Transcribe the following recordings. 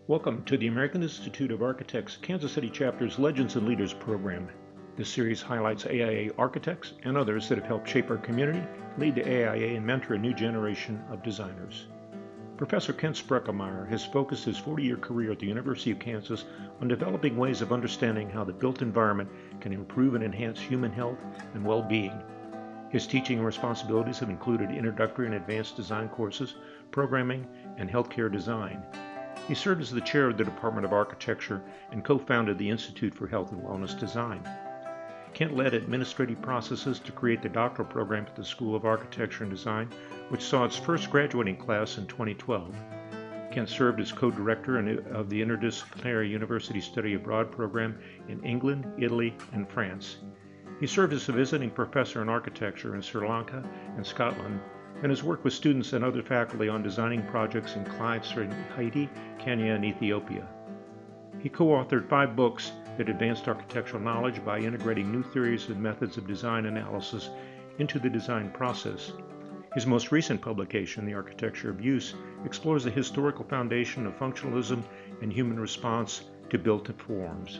Welcome to the American Institute of Architects Kansas City Chapter's Legends and Leaders program. This series highlights AIA architects and others that have helped shape our community, lead to AIA, and mentor a new generation of designers. Professor Kent Spreckelmeyer has focused his 40-year career at the University of Kansas on developing ways of understanding how the built environment can improve and enhance human health and well-being. His teaching responsibilities have included introductory and advanced design courses, programming, and healthcare design. He served as the chair of the Department of Architecture and co-founded the Institute for Health and Wellness Design. Kent led administrative processes to create the doctoral program at the School of Architecture and Design, which saw its first graduating class in 2012. Kent served as co-director of the Interdisciplinary University Study Abroad program in England, Italy, and France. He served as a visiting professor in architecture in Sri Lanka and Scotland, and has worked with students and other faculty on designing projects and clients in Haiti, Kenya, and Ethiopia. He co-authored 5 books that advanced architectural knowledge by integrating new theories and methods of design analysis into the design process. His most recent publication, The Architecture of Use, explores the historical foundation of functionalism and human response to built forms.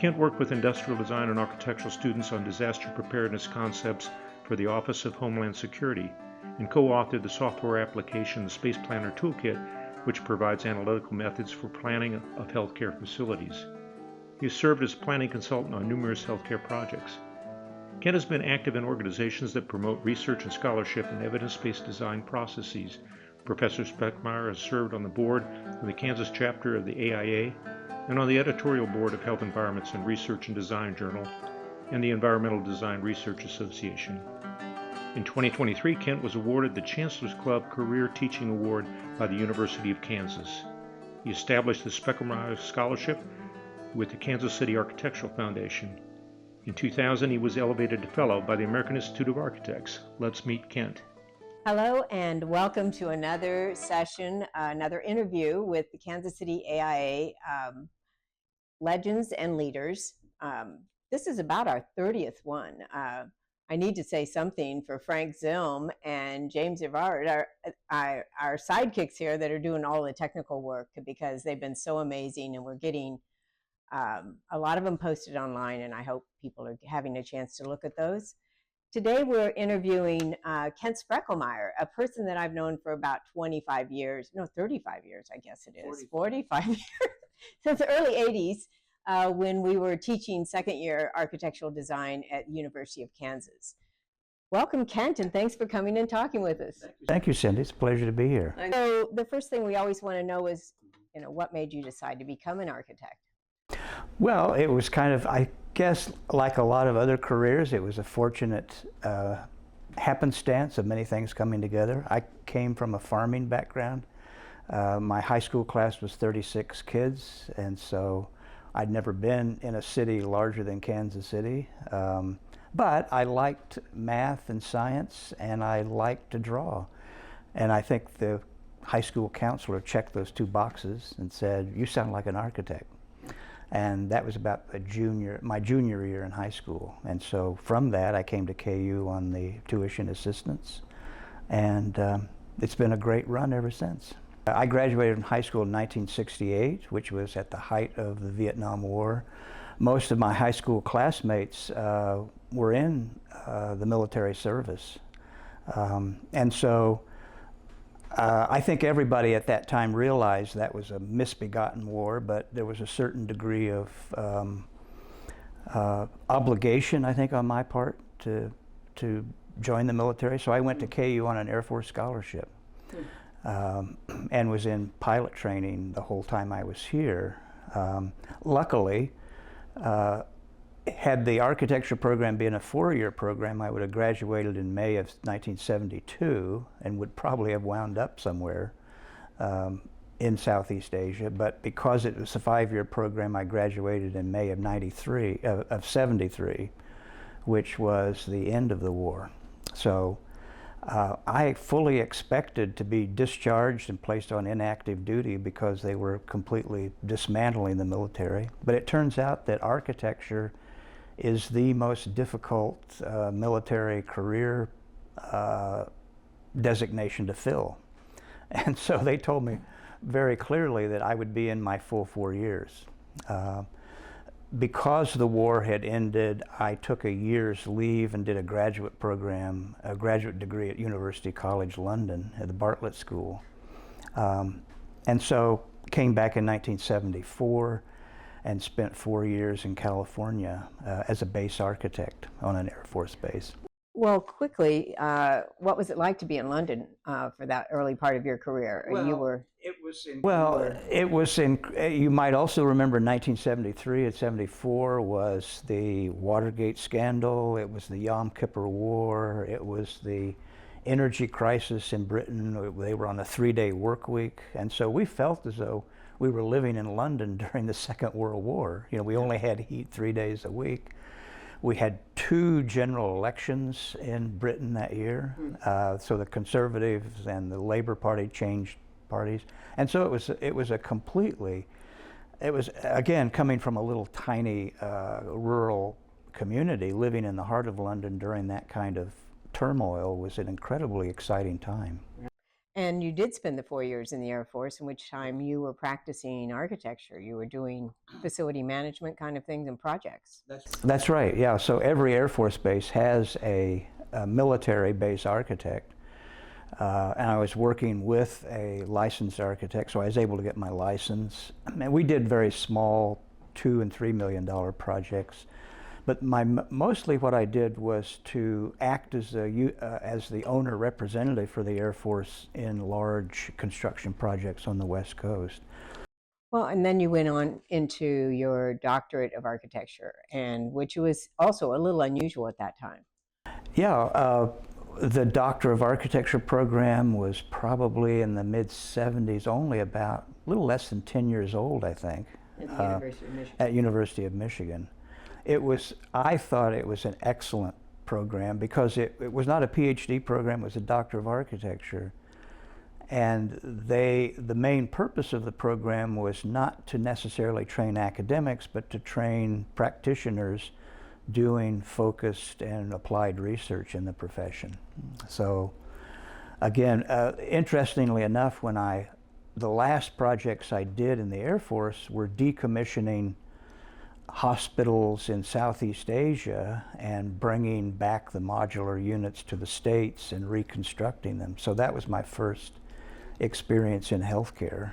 Kent worked with industrial design and architectural students on disaster preparedness concepts for the Office of Homeland Security, and co-authored the software application, the Space Planner Toolkit, which provides analytical methods for planning of healthcare facilities. He has served as planning consultant on numerous healthcare projects. Kent has been active in organizations that promote research and scholarship in evidence-based design processes. Professor Spreckelmeyer has served on the board of the Kansas chapter of the AIA and on the editorial board of Health Environments and Research and Design Journal and the Environmental Design Research Association. In 2023, Kent was awarded the Chancellor's Club Career Teaching Award by the University of Kansas. He established the Spreckelmeyer Scholarship with the Kansas City Architectural Foundation. In 2000, he was elevated to Fellow by the American Institute of Architects. Let's meet Kent. Hello and welcome to another session, another interview with the Kansas City AIA Legends and Leaders. This is about our 30th one. I need to say something for Frank Zilm and James Evard, our sidekicks here that are doing all the technical work, because they've been so amazing, and we're getting a lot of them posted online, and I hope people are having a chance to look at those. Today we're interviewing Kent Spreckelmeyer, a person that I've known for about 35 years, no, 35 years, I guess it is, 45 years, since the early 80s. When we were teaching second-year architectural design at the University of Kansas. Welcome, Kent, and thanks for coming and talking with us. Thank you, Cindy. It's a pleasure to be here. So the first thing we always want to know is, what made you decide to become an architect? Well, it was kind of, I guess, like a lot of other careers, it was a fortunate happenstance of many things coming together. I came from a farming background. My high school class was 36 kids, and so I'd never been in a city larger than Kansas City, but I liked math and science, and I liked to draw. And I think the high school counselor checked those 2 boxes and said, "You sound like an architect." And that was about my junior year in high school. And so from that, I came to KU on the tuition assistance, and it's been a great run ever since. I graduated from high school in 1968, which was at the height of the Vietnam War. Most of my high school classmates were in the military service. And so I think everybody at that time realized that was a misbegotten war, but there was a certain degree of obligation, I think, on my part to join the military. So I went to KU on an Air Force scholarship. And was in pilot training the whole time I was here. Luckily, had the architecture program been a 4-year program, I would have graduated in May of 1972 and would probably have wound up somewhere in Southeast Asia. But because it was a 5-year program, I graduated in May of 73, which was the end of the war. So I fully expected to be discharged and placed on inactive duty because they were completely dismantling the military. But it turns out that architecture is the most difficult military career designation to fill. And so they told me, very clearly that I would be in my full 4 years. Because the war had ended, I took a year's leave and did a graduate program, a graduate degree at University College London at the Bartlett School. And so came back in 1974 and spent 4 years in California as a base architect on an Air Force base. Well, quickly, what was it like to be in London for that early part of your career? You might also remember 1973 and 74 was the Watergate scandal, it was the Yom Kippur War, it was the energy crisis in Britain. They were on a 3-day work week, and so we felt as though we were living in London during the Second World War. You know, we only had heat 3 days a week. We had 2 general elections in Britain that year, so the Conservatives and the Labour Party changed parties, and so it was again coming from a little tiny rural community, living in the heart of London during that kind of turmoil was an incredibly exciting time. And you did spend the 4 years in the Air Force, in which time you were practicing architecture. You were doing facility management kind of things and projects. That's right, yeah. So every Air Force base has a military base architect. And I was working with a licensed architect, so I was able to get my license. And we did very small $2 and $3 million projects. But mostly what I did was to act as the owner representative for the Air Force in large construction projects on the West Coast. Well, and then you went on into your doctorate of architecture, and which was also a little unusual at that time. Yeah, the Doctor of Architecture program was probably in the mid-70s, only about a little less than 10 years old, I think. At University of Michigan. I thought it was an excellent program because it was not a PhD program, it was a Doctor of Architecture. And the main purpose of the program was not to necessarily train academics, but to train practitioners doing focused and applied research in the profession. So again, interestingly enough, the last projects I did in the Air Force were decommissioning hospitals in Southeast Asia and bringing back the modular units to the States and reconstructing them. So that was my first experience in healthcare,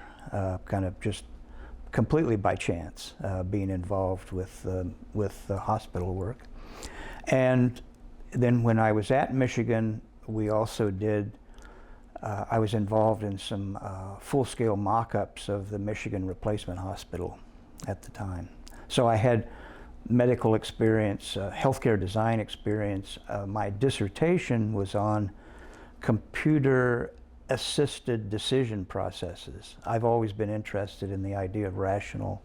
kind of just completely by chance, being involved with the hospital work. And then when I was at Michigan, we also did, I was involved in some full-scale mock-ups of the Michigan Replacement Hospital at the time. So I had medical experience, healthcare design experience. My dissertation was on computer-assisted decision processes. I've always been interested in the idea of rational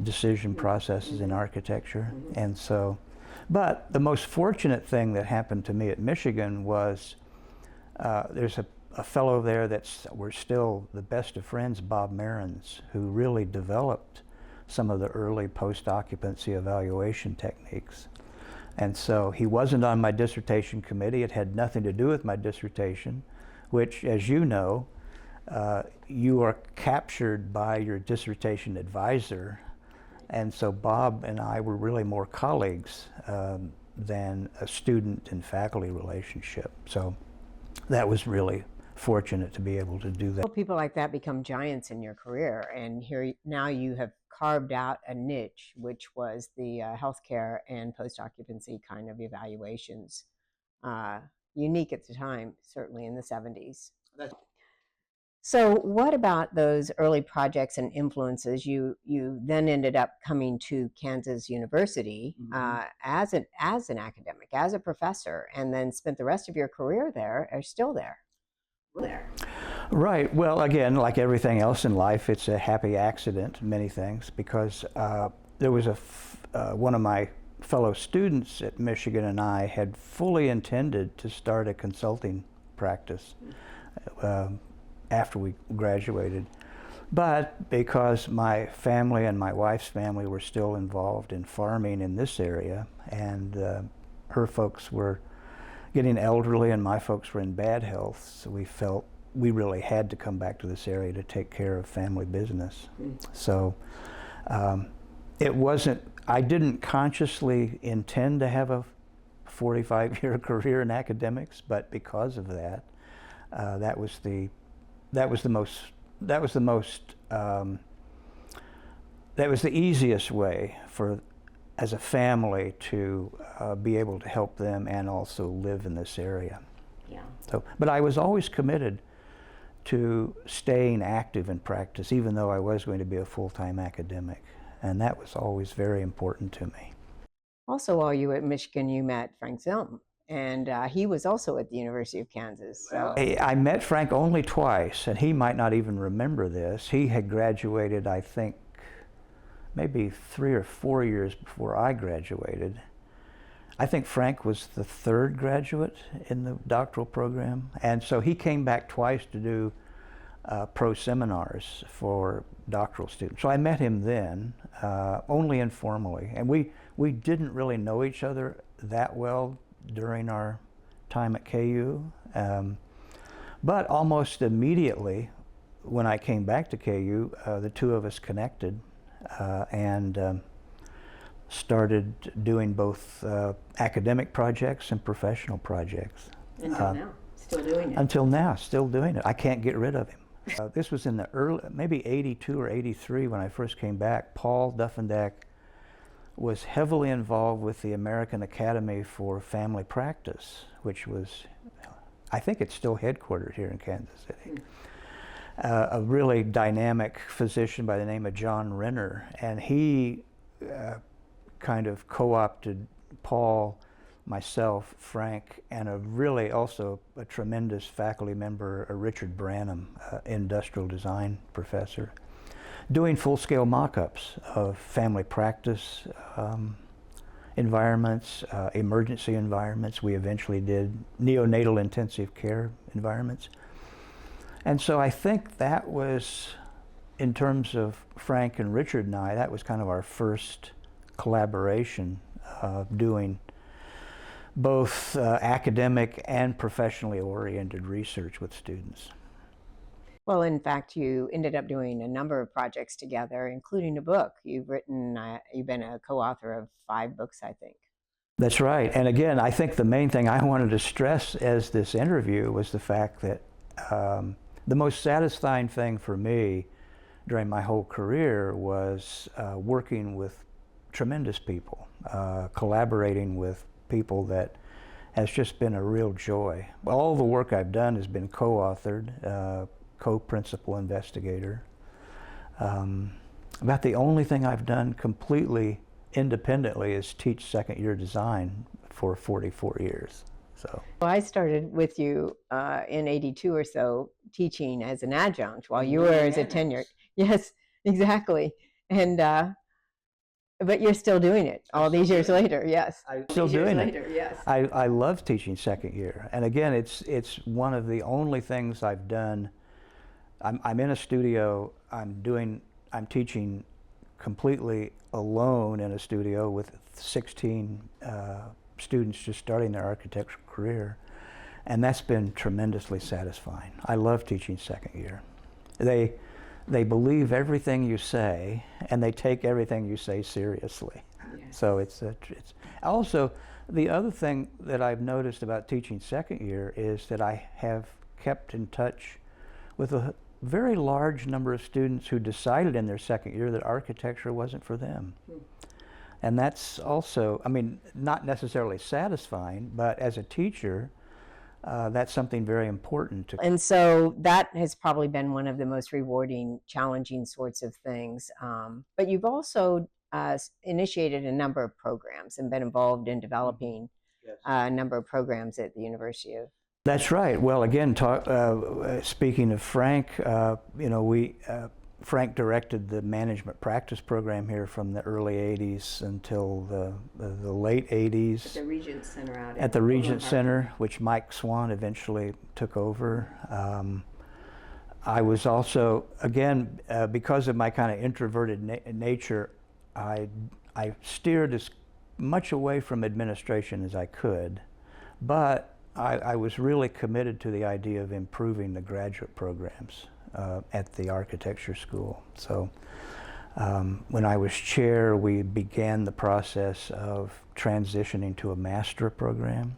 decision processes in architecture. And so, but the most fortunate thing that happened to me at Michigan was there's a fellow there we're still the best of friends, Bob Marins, who really developed some of the early post-occupancy evaluation techniques. And so he wasn't on my dissertation committee. It had nothing to do with my dissertation, which, as you know, you are captured by your dissertation advisor. And so Bob and I were really more colleagues than a student and faculty relationship. So that was really fortunate to be able to do that. Well, people like that become giants in your career, and here now you have carved out a niche, which was the healthcare and post-occupancy kind of evaluations. Unique at the time, certainly in the 70s. So what about those early projects and influences? You then ended up coming to Kansas University as an academic, as a professor, and then spent the rest of your career there, or still there. Right. Well, again, like everything else in life, it's a happy accident, many things, because there was one of my fellow students at Michigan and I had fully intended to start a consulting practice after we graduated. But because my family and my wife's family were still involved in farming in this area, and her folks were getting elderly and my folks were in bad health, so we felt we really had to come back to this area to take care of family business. So it wasn't, I didn't consciously intend to have a 45-year career in academics, but because of that, that was the easiest way for, as a family, to be able to help them and also live in this area. Yeah. So, but I was always committed to staying active in practice, even though I was going to be a full-time academic, and that was always very important to me. Also, while you were at Michigan, you met Frank Zilm, and he was also at the University of Kansas. So. I met Frank only twice, and he might not even remember this. He had graduated, I think, maybe 3 or 4 years before I graduated. I think Frank was the third graduate in the doctoral program, and so he came back twice to do pro seminars for doctoral students. So I met him then, only informally, and we didn't really know each other that well during our time at KU, but almost immediately when I came back to KU, the two of us connected and started doing both academic projects and professional projects. Until now, still doing it. Until now, still doing it. I can't get rid of him. This was in the early, maybe 82 or 83 when I first came back. Paul Duffendak was heavily involved with the American Academy for Family Practice, which was, I think it's still headquartered here in Kansas City. A really dynamic physician by the name of John Renner, and he kind of co-opted Paul, myself, Frank, and really also a tremendous faculty member, Richard Branham, industrial design professor, doing full-scale mock-ups of family practice environments, emergency environments. We eventually did neonatal intensive care environments. And so I think that was, in terms of Frank and Richard and I, that was kind of our first collaboration doing both academic and professionally oriented research with students. Well, in fact, you ended up doing a number of projects together, including a book. You've written, you've been a co-author of 5 books, I think. That's right. And again, I think the main thing I wanted to stress as this interview was the fact that the most satisfying thing for me during my whole career was working with tremendous people, collaborating with people that has just been a real joy. All the work I've done has been co-authored, co-principal investigator. About the only thing I've done completely independently is teach second-year design for 44 years. So. Well, I started with you in 82 or so teaching as an adjunct while you were as a tenured. Yes, exactly. And but you're still doing it all these years later, yes. I'm still doing it. Later, yes. I love teaching second year. And again, it's one of the only things I've done. I'm in a studio, I'm teaching completely alone in a studio with 16 students just starting their architectural career. And that's been tremendously satisfying. I love teaching second year. They believe everything you say, and they take everything you say seriously. Yes. So it's also, the other thing that I've noticed about teaching second year is that I have kept in touch with a very large number of students who decided in their second year that architecture wasn't for them. And that's also, I mean, not necessarily satisfying, but as a teacher, that's something very important to. And so that has probably been one of the most rewarding, challenging sorts of things. But you've also initiated a number of programs and been involved in developing a number of programs at the University of. That's right. Well, again, speaking of Frank, you know, Frank directed the management practice program here from the early 80s until the late 80s. At the Regent Center out at the Regent Center, which Mike Swan eventually took over. I was also, again, because of my kind of introverted nature, I steered as much away from administration as I could, but I was really committed to the idea of improving the graduate programs at the architecture school. So when I was chair, we began the process of transitioning to a master program,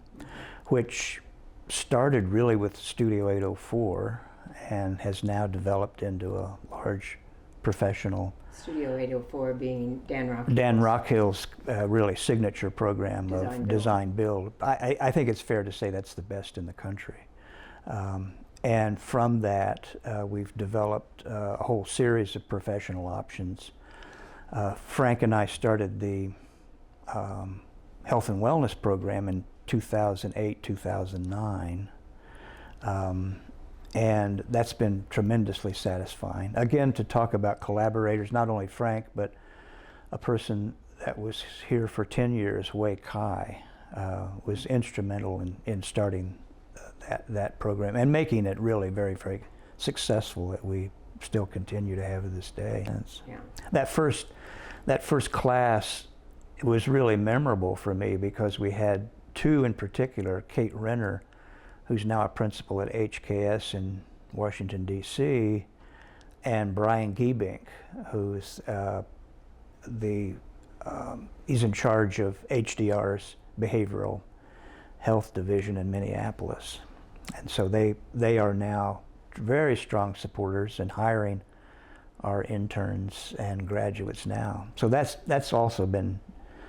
which started really with Studio 804 and has now developed into a large professional. Studio 804 being Dan Rockhill's. Dan Rockhill's really signature program of design build. I think it's fair to say that's the best in the country. And from that, we've developed a whole series of professional options. Frank and I started the health and wellness program in 2008, 2009. And that's been tremendously satisfying. Again, to talk about collaborators, not only Frank, but a person that was here for 10 years, Wei Kai, was instrumental in starting that program and making it really very, very successful that we still continue to have to this day. Yeah. That first class was really memorable for me because we had two in particular, Kate Renner, who's now a principal at HKS in Washington, D.C., and Brian Giebink, who's he's in charge of HDR's Behavioral Health Division in Minneapolis. And so they are now very strong supporters in hiring our interns and graduates now. So that's also been,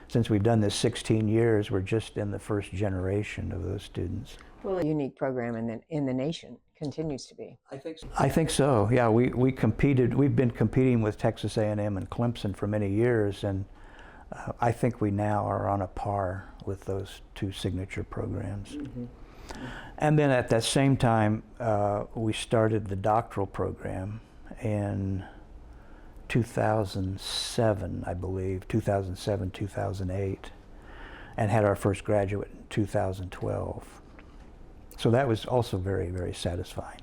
since we've done this 16 years, we're just in the first generation of those students. Well, a unique program in the nation, continues to be. I think so. Yeah, we've been competing with Texas A&M and Clemson for many years, and I think we now are on a par with those two signature programs. Mm-hmm. And then at that same time, we started the doctoral program in 2007, I believe, 2007, 2008, and had our first graduate in 2012. So that was also very, very satisfying.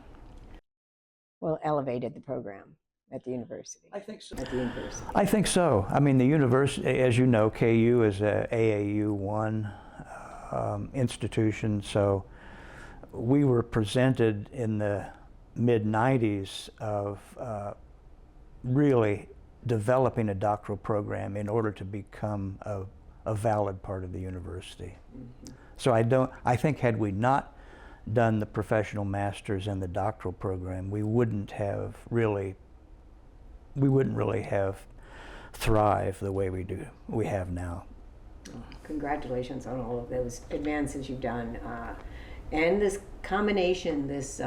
Well, elevated the program at the university. I think so. At the university. I think so. I mean, the university, as you know, KU is a AAU1 institution, so we were presented in the mid-90s of really developing a doctoral program in order to become a valid part of the university. Mm-hmm. So I think had we not done the professional masters and the doctoral program, we wouldn't really have thrived the way we have now. Congratulations on all of those advances you've done, and this combination, this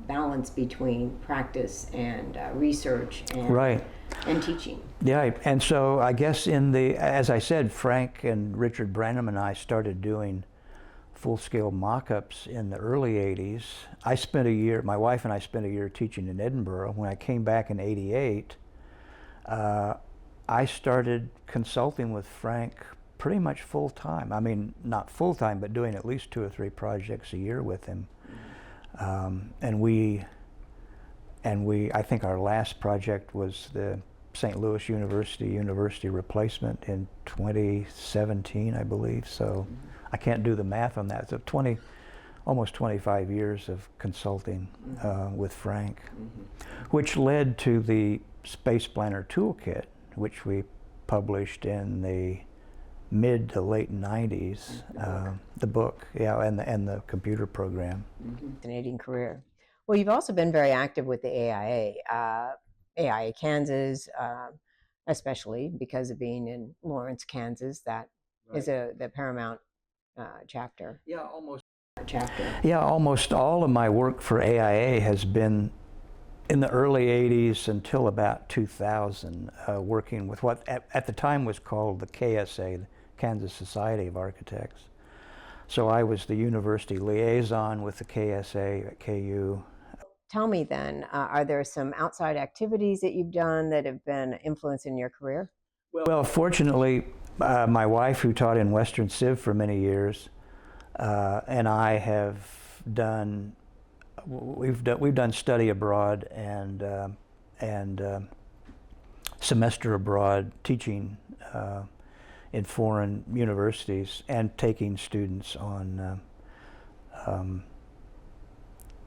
balance between practice and research and right. And teaching. Yeah, and so I guess as I said, Frank and Richard Branham and I started doing full-scale mock-ups in the early 80s. My wife and I spent a year teaching in Edinburgh. When I came back in 88, I started consulting with Frank pretty much full-time. I mean, not full-time, but doing at least 2 or 3 projects a year with him. And I think our last project was the St. Louis University replacement in 2017, I believe. So I can't do the math on that. So almost 25 years of consulting with Frank, which led to the Space Planner Toolkit, which we published in the mid to late 90s. The book, yeah, and the computer program. Fascinating career. Well, you've also been very active with the AIA Kansas, especially because of being in Lawrence, Kansas. That right. Is the Paramount chapter. Yeah, almost all of my work for AIA has been in the early 80s until about 2000, working with what at the time was called the KSA, the Kansas Society of Architects. So I was the university liaison with the KSA at KU. Tell me then, are there some outside activities that you've done that have been influencing your career? Well, fortunately, my wife, who taught in Western Civ for many years, and I have done, we've done study abroad and semester abroad teaching in foreign universities and taking students on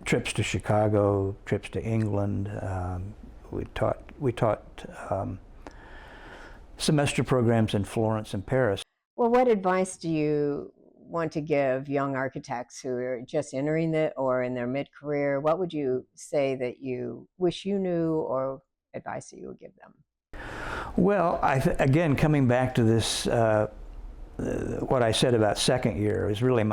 trips to Chicago, trips to England. We taught semester programs in Florence and Paris. Well, what advice do you want to give young architects who are just entering it or in their mid-career? What would you say that you wish you knew, or advice that you would give them? Well, again, coming back to this, what I said about second year is really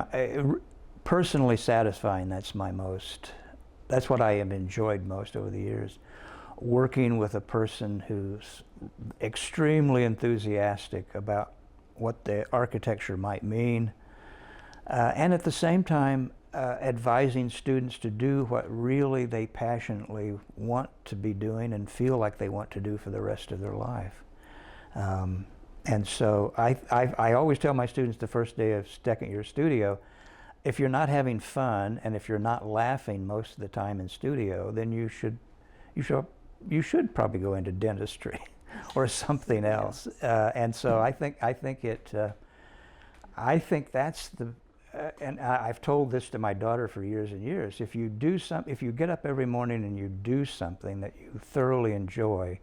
personally satisfying. That's what I have enjoyed most over the years. Working with a person who's extremely enthusiastic about what the architecture might mean, and at the same time advising students to do what really they passionately want to be doing and feel like they want to do for the rest of their life. And so I always tell my students the first day of second year studio, if you're not having fun and if you're not laughing most of the time in studio, then you should probably go into dentistry or something else. And so I think that's the, and I've told this to my daughter for years and years. If you get up every morning and you do something that you thoroughly enjoy,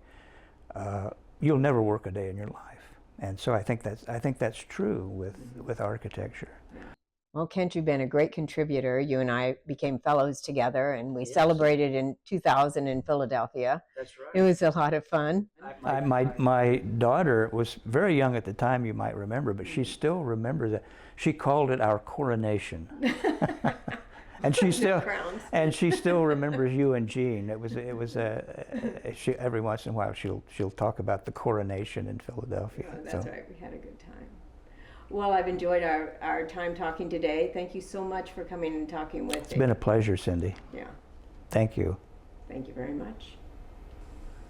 you'll never work a day in your life. And so I think that's true with architecture. Well, Kent, you've been a great contributor. You and I became fellows together, and we celebrated in 2000 in Philadelphia. That's right. It was a lot of fun. My daughter was very young at the time, you might remember, but she still remembers it. She called it our coronation. And she still remembers you and Jean. It was every once in a while she'll talk about the coronation in Philadelphia. Oh, that's right. We had a good time. Well, I've enjoyed our time talking today. Thank you so much for coming and talking with me. It's been a pleasure, Cindy. Yeah. Thank you. Thank you very much.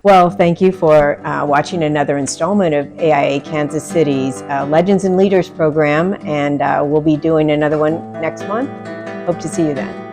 Well, thank you for watching another installment of AIA Kansas City's Legends and Leaders program, and we'll be doing another one next month. Hope to see you then.